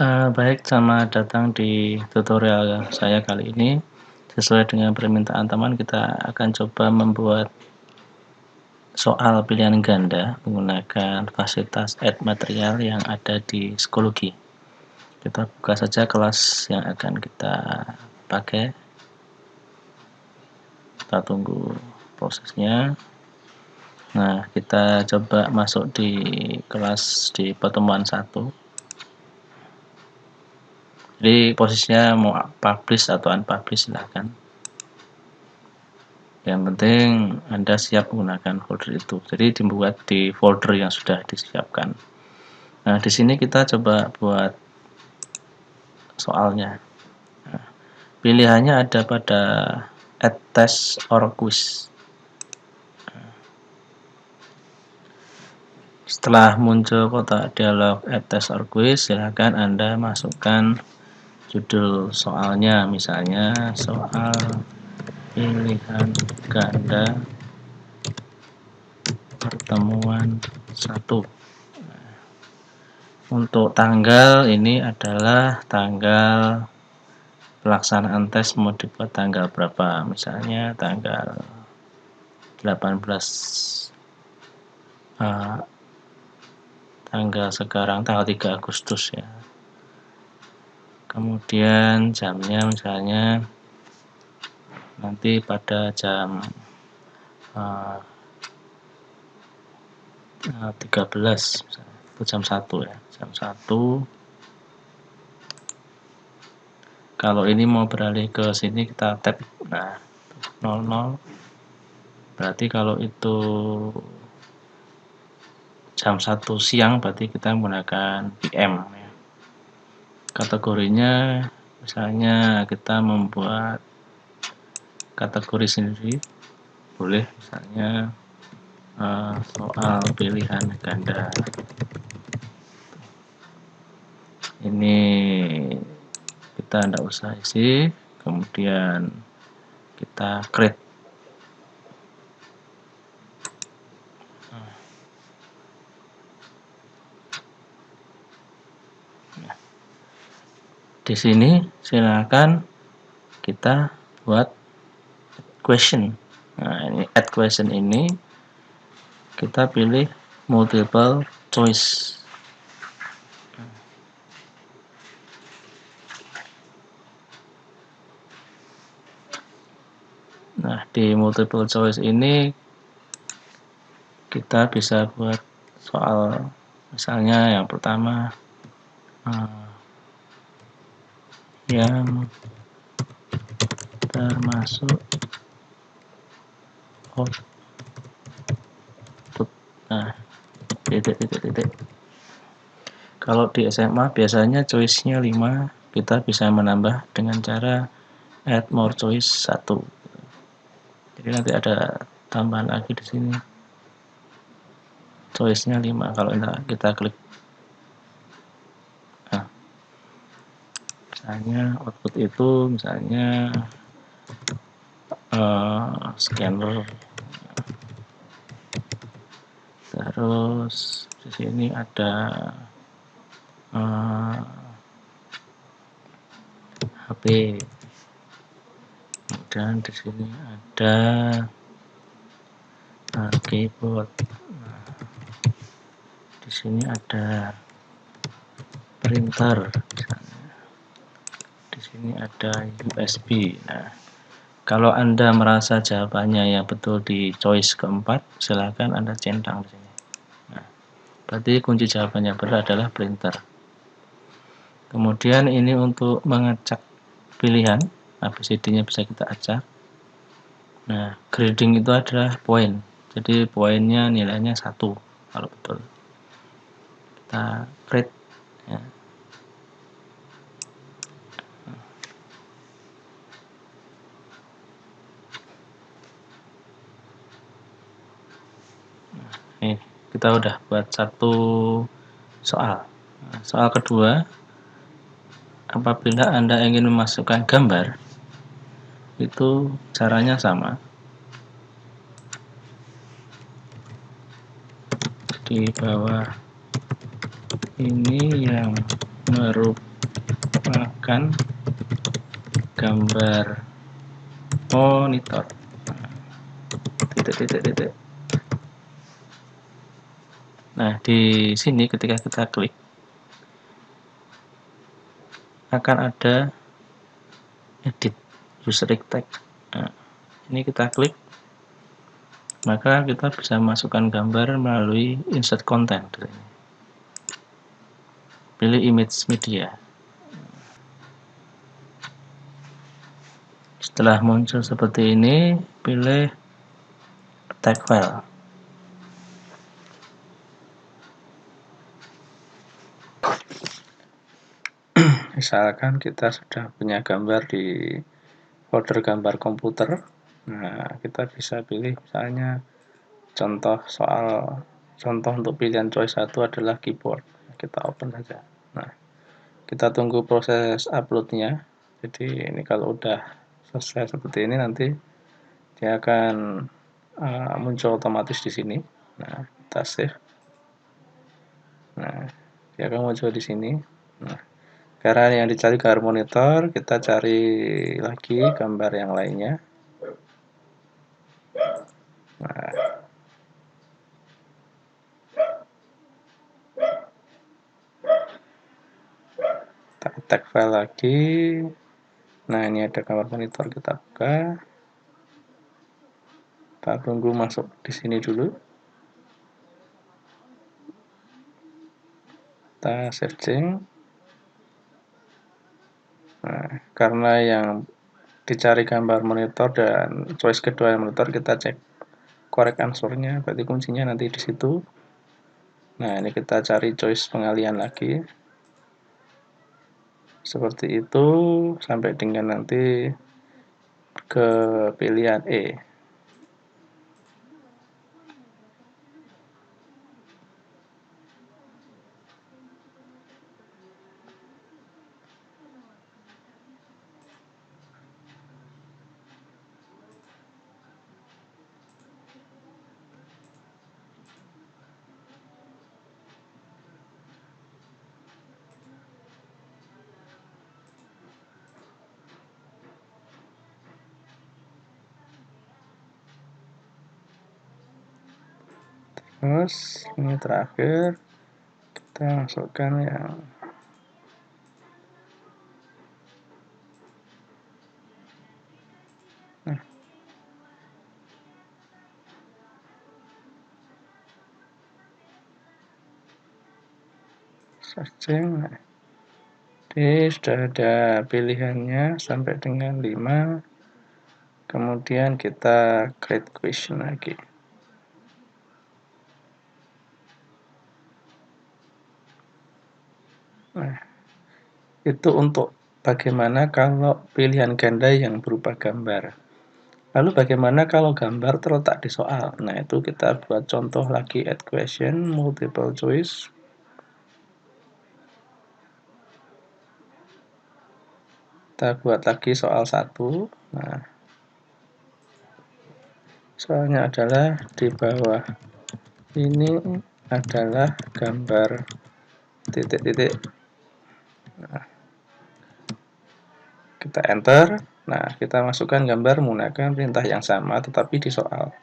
Baik, selamat datang di tutorial saya kali ini. Sesuai dengan permintaan teman, kita akan coba membuat soal pilihan ganda menggunakan fasilitas add material yang ada di Psikologi. Kita buka saja kelas yang akan kita pakai. Kita tunggu prosesnya. Nah, kita coba masuk di kelas di pertemuan 1. Jadi posisinya mau publish atau unpublish silahkan. Yang penting Anda siap menggunakan folder itu. Jadi dibuat di folder yang sudah disiapkan. Nah, di sini kita coba buat soalnya. Nah, pilihannya ada pada add test or quiz. Setelah muncul kotak dialog add test or quiz, silahkan Anda masukkan judul soalnya, misalnya soal pilihan ganda pertemuan 1. Untuk tanggal ini adalah tanggal pelaksanaan tes mau dibuat tanggal berapa, misalnya tanggal 18 tanggal sekarang tanggal 3 Agustus ya. Kemudian jamnya misalnya nanti pada jam 13 misalnya, itu jam 1 ya, jam 1. Kalau ini mau beralih ke sini kita tab, nah 00. Berarti kalau itu jam 1 siang berarti kita menggunakan PM ya. Kategorinya misalnya kita membuat kategori sendiri, boleh misalnya soal pilihan ganda. Ini kita tidak usah isi, kemudian kita create. Di sini silakan kita buat question. Nah, ini add question ini kita pilih multiple choice. Nah, di multiple choice ini kita bisa buat soal, misalnya yang pertama yang termasuk output. Nah, titik. Kalau di SMA biasanya choice-nya 5, kita bisa menambah dengan cara add more choice 1. Jadi nanti ada tambahan lagi di sini. Choice-nya 5 kalau kita klik. Nah, misalnya output itu misalnya scanner. Terus di sini ada HP. Kemudian di sini ada keyboard. Nah, di sini ada printer. Di sini ada USB. Nah, kalau Anda merasa jawabannya yang betul di choice keempat, silakan Anda centang di sini. Nah, berarti kunci jawabannya benar adalah printer. Kemudian ini untuk mengecek pilihan, ABCD-nya bisa kita acak. Nah, grading itu adalah poin. Jadi poinnya nilainya 1 kalau betul. Kita grade ya. Nih, kita udah buat satu soal. Nah, soal kedua, apabila Anda ingin memasukkan gambar, itu caranya sama. Di bawah ini yang merupakan gunakan gambar monitor. Titik. Nah, di sini ketika kita klik akan ada edit user tag. Nah, ini kita klik, maka kita bisa masukkan gambar melalui insert content. Pilih image media. Setelah muncul seperti ini, pilih tag file. Misalkan kita sudah punya gambar di folder gambar komputer, nah kita bisa pilih misalnya contoh untuk pilihan choice 1 adalah keyboard. Kita open saja. Nah, kita tunggu proses uploadnya. Jadi ini kalau udah selesai seperti ini, nanti dia akan muncul otomatis di sini. Nah, kita save. Nah, dia akan muncul di sini. Nah, karena yang dicari gambar monitor, kita cari lagi gambar yang lainnya. Nah, kita tag file lagi. Nah, ini ada gambar monitor, kita buka. Kita tunggu masuk di sini dulu. Kita searching. Nah, karena yang dicari gambar monitor dan choice kedua yang monitor, kita cek correct answer-nya, berarti kuncinya nanti di situ. Nah, ini kita cari choice pengalian lagi. Seperti itu sampai dengan nanti ke pilihan E. Terus ini terakhir kita masukkan yang searching. Nah, ini sudah ada pilihannya sampai dengan 5. Kemudian kita create question lagi. Nah, itu untuk bagaimana kalau pilihan ganda yang berupa gambar. Lalu bagaimana kalau gambar terletak di soal? Nah, itu kita buat contoh lagi, add question, multiple choice. Kita buat lagi soal 1. Nah, soalnya adalah di bawah ini adalah gambar titik-titik. Nah, kita enter. Nah, kita masukkan gambar menggunakan perintah yang sama tetapi di soal.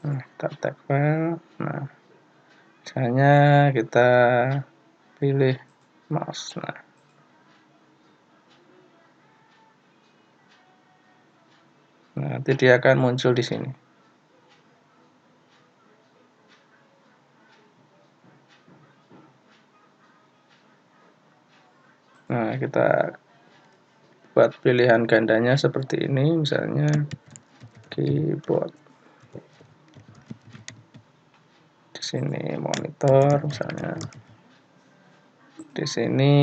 Nah, kita tag file. Nah, misalnya kita pilih mouse. Nah, nanti dia akan muncul di sini. Nah, kita buat pilihan gandanya seperti ini, misalnya keyboard. Di sini monitor, misalnya. Di sini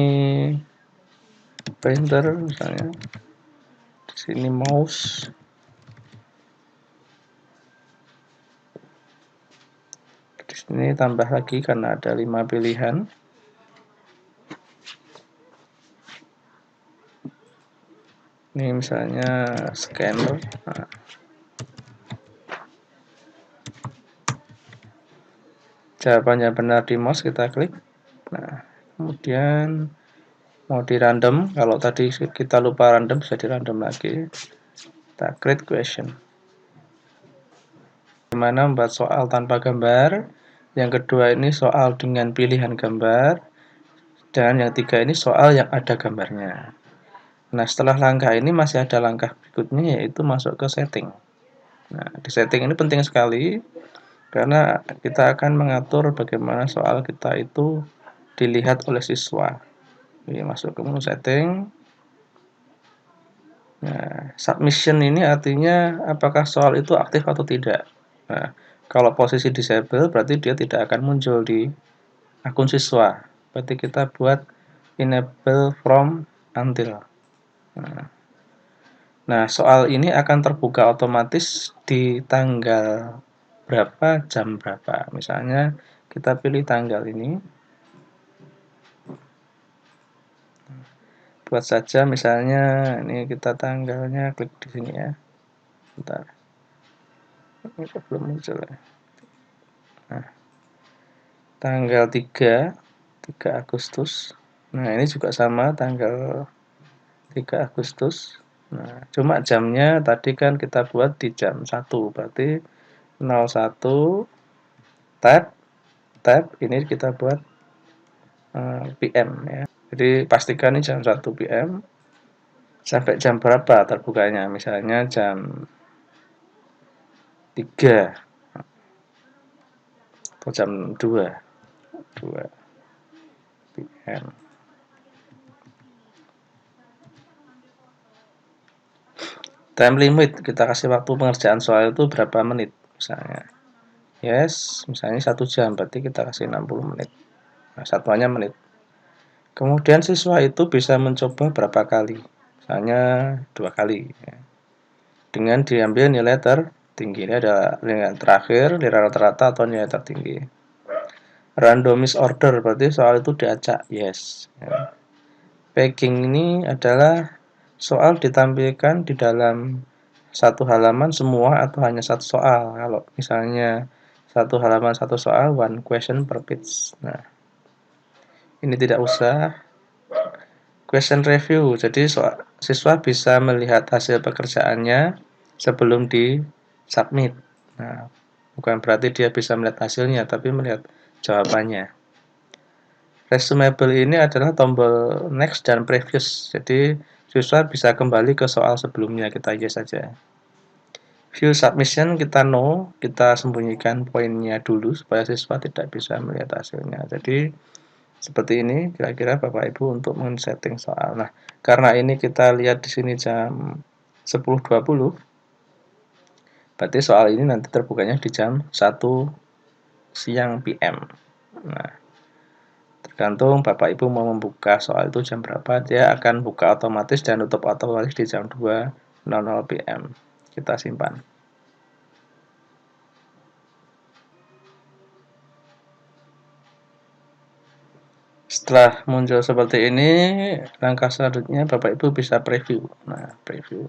printer, misalnya. Di sini mouse. Di sini tambah lagi karena ada 5 pilihan. Ini misalnya scanner. Nah, jawabannya benar di mouse kita klik. Nah, kemudian mau di random, kalau tadi kita lupa random bisa di random lagi. Kita create question. Bagaimana membuat soal tanpa gambar? Yang kedua ini soal dengan pilihan gambar. Dan yang tiga ini soal yang ada gambarnya. Nah, setelah langkah ini masih ada langkah berikutnya, yaitu masuk ke setting. Nah, di setting ini penting sekali karena kita akan mengatur bagaimana soal kita itu dilihat oleh siswa. Jadi, masuk ke menu setting. Nah, submission ini artinya apakah soal itu aktif atau tidak. Nah, kalau posisi disable berarti dia tidak akan muncul di akun siswa. Berarti kita buat enable from until. Nah, soal ini akan terbuka otomatis di tanggal berapa, jam berapa. Misalnya kita pilih tanggal ini. Buat saja misalnya ini kita tanggalnya klik di sini ya. Bentar. Ini belum muncul ya. Nah, tanggal 3 Agustus. Nah, ini juga sama tanggal 3 Agustus. Nah, cuma jamnya tadi kan kita buat di jam 1, berarti 01 tab ini kita buat PM ya. Jadi pastikan ini jam 1 PM sampai jam berapa terbukanya, misalnya jam 3 atau jam 2 PM. Time limit, kita kasih waktu pengerjaan soal itu berapa menit misalnya. Yes, misalnya 1 jam, berarti kita kasih 60 menit. Nah, satuannya menit. Kemudian siswa itu bisa mencoba berapa kali, misalnya 2 kali. Ya. Dengan diambil nilai tertinggi. Ini ada nilai terakhir, nilai rata-rata atau nilai tertinggi. Randomized order, berarti soal itu diacak. Yes. Ya. Packing ini adalah soal ditampilkan di dalam satu halaman semua atau hanya satu soal. Kalau misalnya satu halaman satu soal, one question per page. Nah, ini tidak usah. Question review, jadi siswa bisa melihat hasil pekerjaannya sebelum di submit. Nah, bukan berarti dia bisa melihat hasilnya, tapi melihat jawabannya. Resumable ini adalah tombol next dan previous, jadi siswa bisa kembali ke soal sebelumnya, kita yes saja. View submission kita no, kita sembunyikan poinnya dulu supaya siswa tidak bisa melihat hasilnya. Jadi seperti ini kira-kira Bapak Ibu untuk men-setting soal. Nah, karena ini kita lihat di sini jam 10.20, berarti soal ini nanti terbukanya di jam 1 siang PM. Nah, tergantung Bapak Ibu mau membuka soal itu jam berapa, dia akan buka otomatis dan tutup otomatis di jam 2.00 PM. Kita simpan. Setelah muncul seperti ini, langkah selanjutnya Bapak Ibu bisa preview. Nah, preview.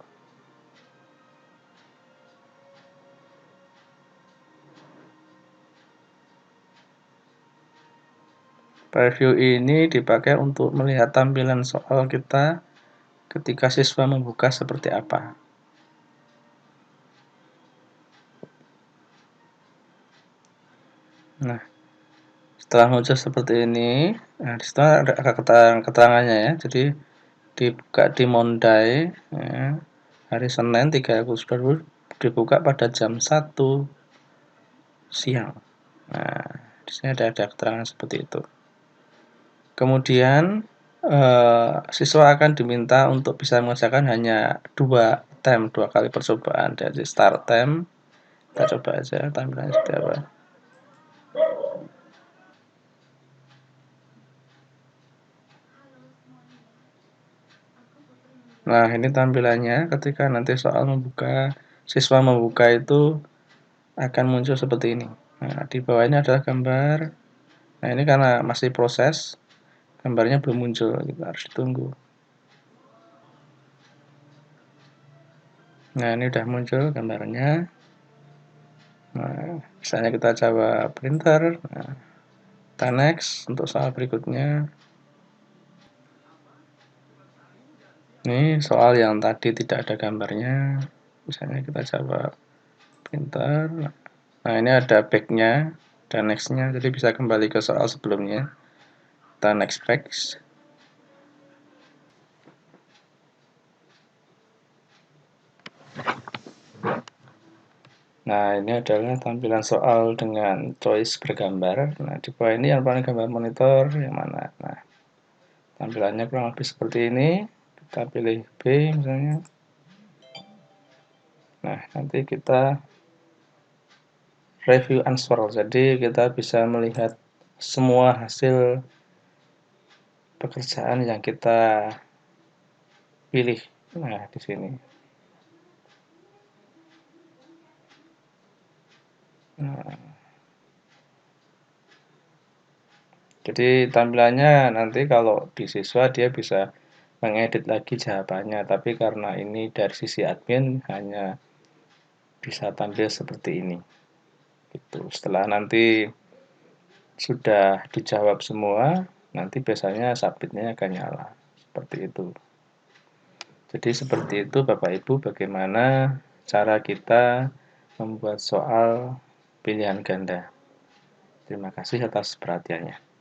Preview ini dipakai untuk melihat tampilan soal kita ketika siswa membuka seperti apa. Nah, setelah muncul seperti ini, nah di situ ada keterangannya ya. Jadi dibuka di Monday ya, hari Senin 3 Agustus dibuka pada jam 1 siang. Nah, di sini ada keterangan seperti itu. Kemudian siswa akan diminta untuk bisa mengerjakan hanya 2 kali percobaan. Dari start time, kita coba aja tampilannya seperti apa. Nah, ini tampilannya ketika nanti soal siswa membuka itu akan muncul seperti ini. Nah, di bawah ini adalah gambar. Nah, ini karena masih proses, gambarnya belum muncul, kita harus tunggu. Nah, ini udah muncul gambarnya. Nah, misalnya kita jawab printer. Nah, kita next untuk soal berikutnya. Ini soal yang tadi tidak ada gambarnya. Misalnya kita jawab printer. Nah, ini ada back-nya dan next-nya. Jadi bisa kembali ke soal sebelumnya. Kita next back. Nah, ini adalah tampilan soal dengan choice bergambar. Nah, di bawah ini yang paling gambar monitor yang mana? Nah, tampilannya kurang lebih seperti ini. Kita pilih B misalnya. Nah, nanti kita review answer. Jadi kita bisa melihat semua hasil pekerjaan yang kita pilih. Nah, di sini. Nah, jadi tampilannya nanti kalau di siswa dia bisa mengedit lagi jawabannya, tapi karena ini dari sisi admin hanya bisa tampil seperti ini. Gitu. Setelah nanti sudah dijawab semua, nanti biasanya submitnya akan nyala. Seperti itu. Jadi seperti itu Bapak Ibu bagaimana cara kita membuat soal pilihan ganda. Terima kasih atas perhatiannya.